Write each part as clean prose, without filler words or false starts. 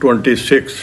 26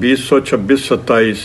2026-27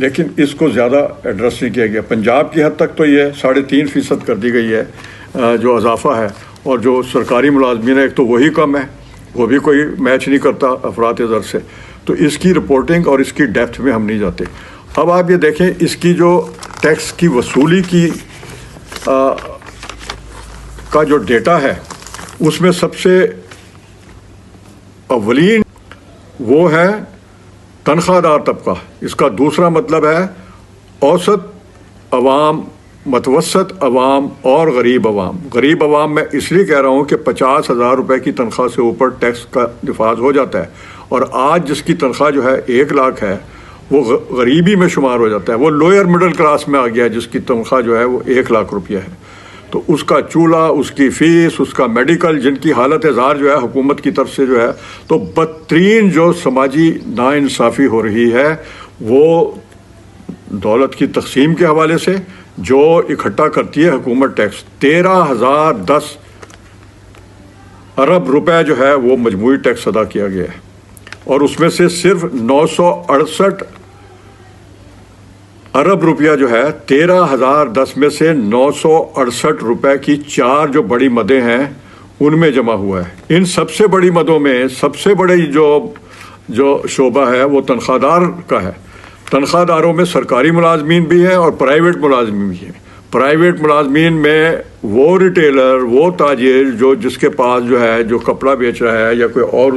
لیکن اس کو زیادہ ایڈریس نہیں کیا گیا. پنجاب کی حد تک تو یہ 3.5% کر دی گئی ہے جو اضافہ ہے, اور جو سرکاری ملازمین ہے ایک تو وہی کم ہے, وہ بھی کوئی میچ نہیں کرتا افراط زر سے. تو اس کی رپورٹنگ اور اس کی ڈیپتھ میں ہم نہیں جاتے. اب آپ یہ دیکھیں اس کی جو ٹیکس کی وصولی کی کا جو ڈیٹا ہے اس میں سب سے اولین وہ ہے تنخواہ دار طبقہ. اس کا دوسرا مطلب ہے اوسط عوام, متوسط عوام اور غریب عوام. غریب عوام میں اس لیے کہہ رہا ہوں کہ 50,000 روپے کی تنخواہ سے اوپر ٹیکس کا نفاذ ہو جاتا ہے, اور آج جس کی تنخواہ جو ہے 1 لاکھ ہے وہ غریبی میں شمار ہو جاتا ہے. وہ لوئر مڈل کلاس میں آ گیا ہے جس کی تنخواہ جو ہے وہ 1 لاکھ روپیہ ہے. تو اس کا چولہا, اس کی فیس, اس کا میڈیکل, جن کی حالت زار جو ہے حکومت کی طرف سے جو ہے, تو بدترین جو سماجی ناانصافی ہو رہی ہے وہ دولت کی تقسیم کے حوالے سے جو اکٹھا کرتی ہے حکومت ٹیکس. 13,010 ارب روپے جو ہے وہ مجموعی ٹیکس ادا کیا گیا ہے, اور اس میں سے صرف 968 ارب روپیہ جو ہے 13,010 میں سے 968 روپے کی 4 جو بڑی مدیں ہیں ان میں جمع ہوا ہے. ان سب سے بڑی مدوں میں سب سے بڑی جو شعبہ ہے وہ تنخواہ دار کا ہے. تنخواہ داروں میں سرکاری ملازمین بھی ہیں اور پرائیویٹ ملازمین بھی ہیں. پرائیویٹ ملازمین میں وہ ریٹیلر, وہ تاجر جو جس کے پاس جو ہے جو کپڑا بیچ رہا ہے یا کوئی اور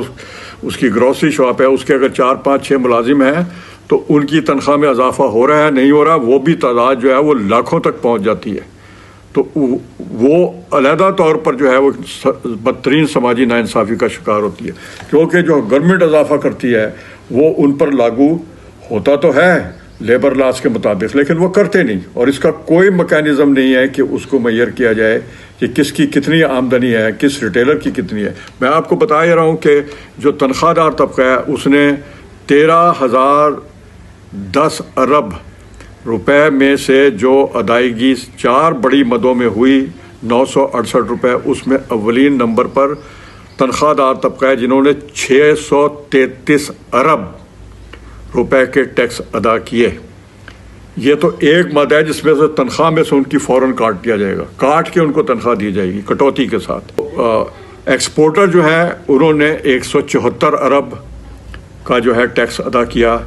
اس کی گروسری شاپ ہے, اس کے اگر 4, 5, 6 ملازم ہیں تو ان کی تنخواہ میں اضافہ ہو رہا ہے نہیں ہو رہا, وہ بھی تعداد جو ہے وہ لاکھوں تک پہنچ جاتی ہے. تو وہ علیحدہ طور پر جو ہے وہ بدترین سماجی ناانصافی کا شکار ہوتی ہے, کیونکہ جو گورنمنٹ اضافہ کرتی ہے وہ ان پر لاگو ہوتا تو ہے لیبر لاز کے مطابق, لیکن وہ کرتے نہیں, اور اس کا کوئی میکانزم نہیں ہے کہ اس کو معیار کیا جائے کہ کس کی کتنی آمدنی ہے, کس ریٹیلر کی کتنی ہے. میں آپ کو بتا ہی رہا ہوں کہ جو تنخواہ دار طبقہ ہے اس نے 13,010 ارب روپے میں سے جو ادائیگی 4 بڑی مدوں میں ہوئی 968 روپے, اس میں اولین نمبر پر تنخواہ دار طبقہ ہے جنہوں نے 633 ارب روپے کے ٹیکس ادا کیے. یہ تو ایک مد ہے جس میں سے تنخواہ میں سے ان کی فوراً کاٹ دیا جائے گا, کاٹ کے ان کو تنخواہ دی جائے گی کٹوتی کے ساتھ. ایکسپورٹر جو ہے انہوں نے 174 ارب کا جو ہے ٹیکس ادا کیا.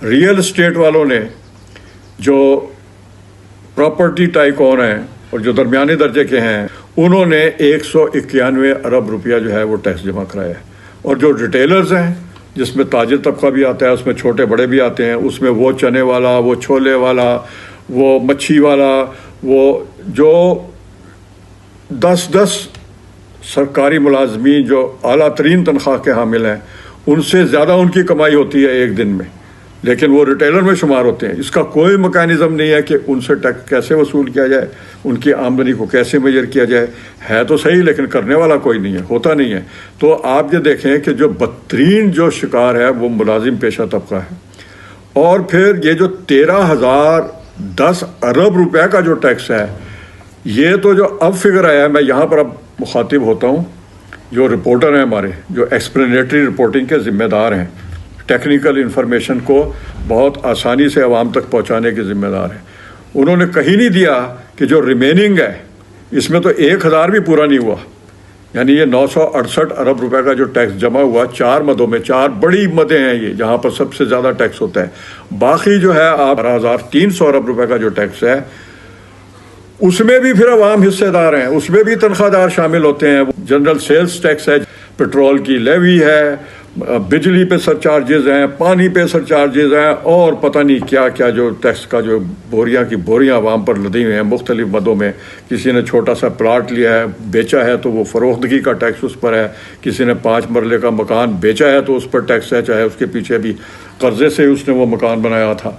ریئل اسٹیٹ والوں نے جو پراپرٹی ٹائکون ہیں اور جو درمیانے درجے کے ہیں انہوں نے 191 ارب روپیہ جو ہے وہ ٹیکس جمع کرایا ہے. اور جو ریٹیلرز ہیں جس میں تاجر طبقہ بھی آتا ہے, اس میں چھوٹے بڑے بھی آتے ہیں, اس میں وہ چنے والا, وہ چھولے والا, وہ مچھی والا, وہ جو 10 سرکاری ملازمین جو اعلیٰ ترین تنخواہ کے حامل ہیں ان سے زیادہ ان کی کمائی ہوتی ہے ایک دن میں, لیکن وہ ریٹیلر میں شمار ہوتے ہیں. اس کا کوئی میکانزم نہیں ہے کہ ان سے ٹیکس کیسے وصول کیا جائے, ان کی آمدنی کو کیسے میجر کیا جائے. ہے تو صحیح لیکن کرنے والا کوئی نہیں ہے, ہوتا نہیں ہے. تو آپ یہ دیکھیں کہ جو بدترین جو شکار ہے وہ ملازم پیشہ طبقہ ہے. اور پھر یہ جو 13,010 ارب روپے کا جو ٹیکس ہے, یہ تو جو اب فگر آیا ہے, میں یہاں پر اب مخاطب ہوتا ہوں جو رپورٹر ہیں ہمارے, جو ایکسپلینیٹری رپورٹنگ کے ذمہ دار ہیں, ٹیکنیکل انفارمیشن کو بہت آسانی سے عوام تک پہنچانے کے ذمہ دار ہیں. انہوں نے کہیں نہیں دیا کہ جو ریمیننگ ہے اس میں تو 1,000 بھی پورا نہیں ہوا, یعنی یہ 968 ارب روپے کا جو ٹیکس جمع ہوا 4 مدوں میں, 4 بڑی مدیں ہیں یہ جہاں پر سب سے زیادہ ٹیکس ہوتا ہے. باقی جو ہے 12,300 ارب روپے کا جو ٹیکس ہے اس میں بھی پھر عوام حصے دار ہیں, اس میں بھی تنخواہ دار شامل ہوتے ہیں. جنرل سیلز ٹیکس ہے, پیٹرول کی لیوی ہے, بجلی پہ سر چارجز ہیں, پانی پہ سر چارجز ہیں, اور پتہ نہیں کیا کیا جو ٹیکس کا جو بوریاں کی بوریاں عوام پر لدی ہوئے ہیں مختلف مدوں میں. کسی نے چھوٹا سا پلاٹ لیا ہے بیچا ہے تو وہ فروختگی کا ٹیکس اس پر ہے, کسی نے 5 مرلے کا مکان بیچا ہے تو اس پر ٹیکس ہے, چاہے اس کے پیچھے بھی قرضے سے اس نے وہ مکان بنایا تھا.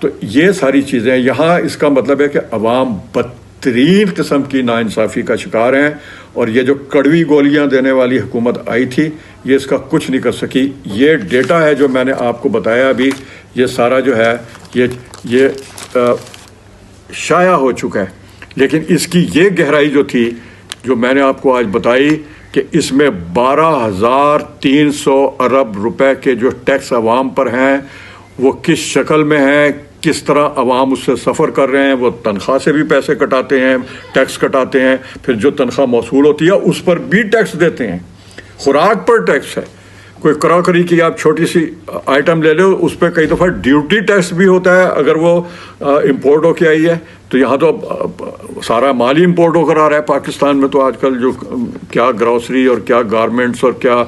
تو یہ ساری چیزیں یہاں, اس کا مطلب ہے کہ عوام بدترین قسم کی ناانصافی کا شکار ہیں, اور یہ جو کڑوی گولیاں دینے والی حکومت آئی تھی یہ اس کا کچھ نہیں کر سکی. یہ ڈیٹا ہے جو میں نے آپ کو بتایا ابھی, یہ سارا جو ہے یہ شائع ہو چکا ہے. لیکن اس کی یہ گہرائی جو تھی جو میں نے آپ کو آج بتائی کہ اس میں 12,300 ارب روپے کے جو ٹیکس عوام پر ہیں وہ کس شکل میں ہیں، کس طرح عوام اس سے سفر کر رہے ہیں. وہ تنخواہ سے بھی پیسے کٹاتے ہیں، ٹیکس کٹاتے ہیں، پھر جو تنخواہ موصول ہوتی ہے اس پر بھی ٹیکس دیتے ہیں. خوراک پر ٹیکس ہے. کوئی کراکری کی آپ چھوٹی سی آئٹم لے لو، اس پہ کئی دفعہ ڈیوٹی ٹیکس بھی ہوتا ہے اگر وہ امپورٹ ہو کے آئی ہے. تو یہاں تو سارا مال ہی امپورٹ ہو کر آ رہا ہے پاکستان میں. تو آج کل جو کیا گروسری اور کیا گارمنٹس اور کیا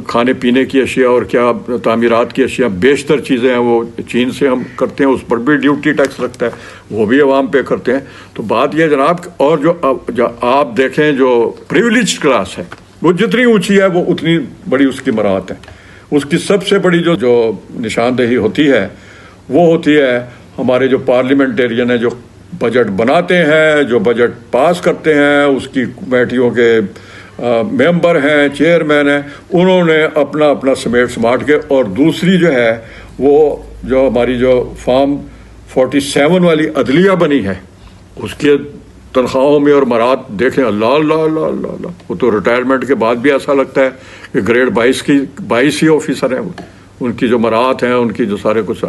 کھانے پینے کی اشیاء اور کیا تعمیرات کی اشیاء بیشتر چیزیں ہیں وہ چین سے ہم کرتے ہیں، اس پر بھی ڈیوٹی ٹیکس لگتا ہے، وہ بھی عوام پے کرتے ہیں. تو بات یہ جناب، اور جو آپ دیکھیں جو پریویلیج کلاس ہے وہ جتنی اونچی ہے وہ اتنی بڑی اس کی مراعات ہے. اس کی سب سے بڑی جو نشاندہی ہوتی ہے وہ ہوتی ہے ہمارے جو پارلیمنٹیرین ہیں، جو بجٹ بناتے ہیں، جو بجٹ پاس کرتے ہیں، اس کی کمیٹیوں کے ممبر ہیں، چیئرمین ہیں، انہوں نے اپنا اپنا سمیٹ سماٹ کے. اور دوسری جو ہے وہ جو ہماری جو فارم 47 والی عدلیہ بنی ہے اس کے تنخواہوں میں اور مراد دیکھیں، اللہ اللہ اللہ اللہ اللہ. وہ تو ریٹائرمنٹ کے بعد بھی ایسا لگتا ہے کہ گریڈ 22 ہی آفیسر ہیں. ان کی جو مراد ہیں، ان کی جو سارے کچھ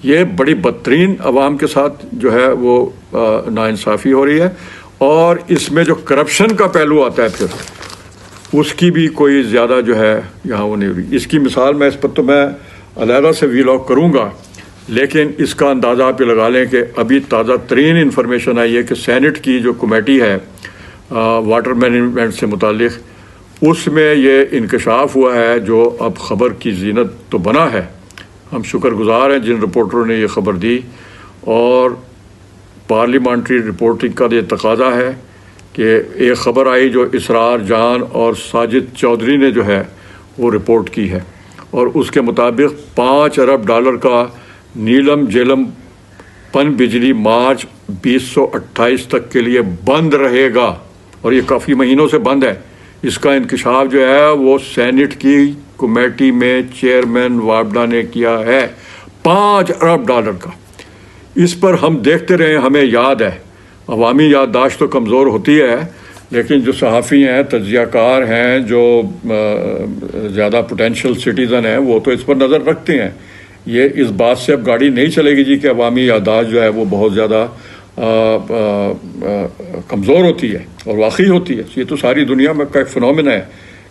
یہ بڑی بدترین عوام کے ساتھ جو ہے وہ ناانصافی ہو رہی ہے. اور اس میں جو کرپشن کا پہلو آتا ہے پھر اس کی بھی کوئی زیادہ جو ہے یہاں وہ نہیں ہو رہی. اس کی مثال میں اس پر تو میں علیحدہ سے ویلاگ کروں گا، لیکن اس کا اندازہ آپ یہ لگا لیں کہ ابھی تازہ ترین انفارمیشن آئی ہے کہ سینٹ کی جو کمیٹی ہے واٹر مینجمنٹ سے متعلق، اس میں یہ انکشاف ہوا ہے جو اب خبر کی زینت تو بنا ہے. ہم شکر گزار ہیں جن رپورٹروں نے یہ خبر دی، اور پارلیمانٹری رپورٹنگ کا یہ تقاضا ہے کہ ایک خبر آئی جو اسرار جان اور ساجد چودھری نے جو ہے وہ رپورٹ کی ہے، اور اس کے مطابق $5 ارب کا نیلم جیلم پن بجلی مارچ 2028 تک کے لیے بند رہے گا. اور یہ کافی مہینوں سے بند ہے. اس کا انکشاف جو ہے وہ سینٹ کی کمیٹی میں چیئرمین وابڈا نے کیا ہے، $5 ارب کا. اس پر ہم دیکھتے رہے، ہمیں یاد ہے. عوامی یادداشت تو کمزور ہوتی ہے، لیکن جو صحافی ہیں، تجزیہ کار ہیں، جو زیادہ پوٹینشیل سٹیزن ہیں، وہ تو اس پر نظر رکھتے ہیں. یہ اس بات سے اب گاڑی نہیں چلے گی جی کہ عوامی یادداشت جو ہے وہ بہت زیادہ کمزور ہوتی ہے، اور واقعی ہوتی ہے. یہ تو ساری دنیا میں کا ایک فنومنا ہے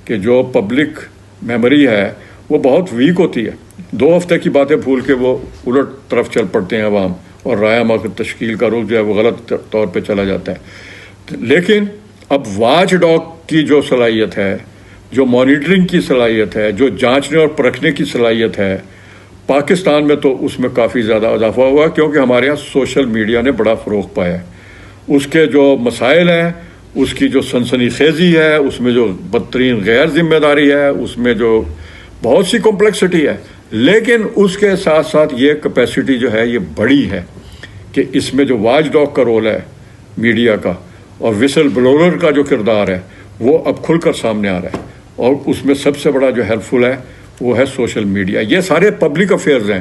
کہ جو پبلک میموری ہے وہ بہت ویک ہوتی ہے. 2 ہفتے کی باتیں بھول کے وہ الٹ طرف چل پڑتے ہیں عوام، اور رائے عامہ کی تشکیل کا رخ جو ہے وہ غلط طور پہ چلا جاتا ہے. لیکن اب واچ ڈاگ کی جو صلاحیت ہے، جو مانیٹرنگ کی صلاحیت ہے، جو جانچنے اور پرکھنے کی صلاحیت ہے، پاکستان میں تو اس میں کافی زیادہ اضافہ ہوا، کیونکہ ہمارے یہاں سوشل میڈیا نے بڑا فروغ پایا ہے. اس کے جو مسائل ہیں، اس کی جو سنسنی خیزی ہے، اس میں جو بدترین غیر ذمہ داری ہے، اس میں جو بہت سی کمپلیکسٹی ہے. لیکن اس کے ساتھ ساتھ یہ کیپیسٹی جو ہے یہ بڑی ہے کہ اس میں جو واچ ڈاگ کا رول ہے میڈیا کا، اور وسل بلورر کا جو کردار ہے وہ اب کھل کر سامنے آ رہا ہے. اور اس میں سب سے بڑا جو ہیلپ فل ہے وہ ہے سوشل میڈیا. یہ سارے پبلک افیئرز ہیں.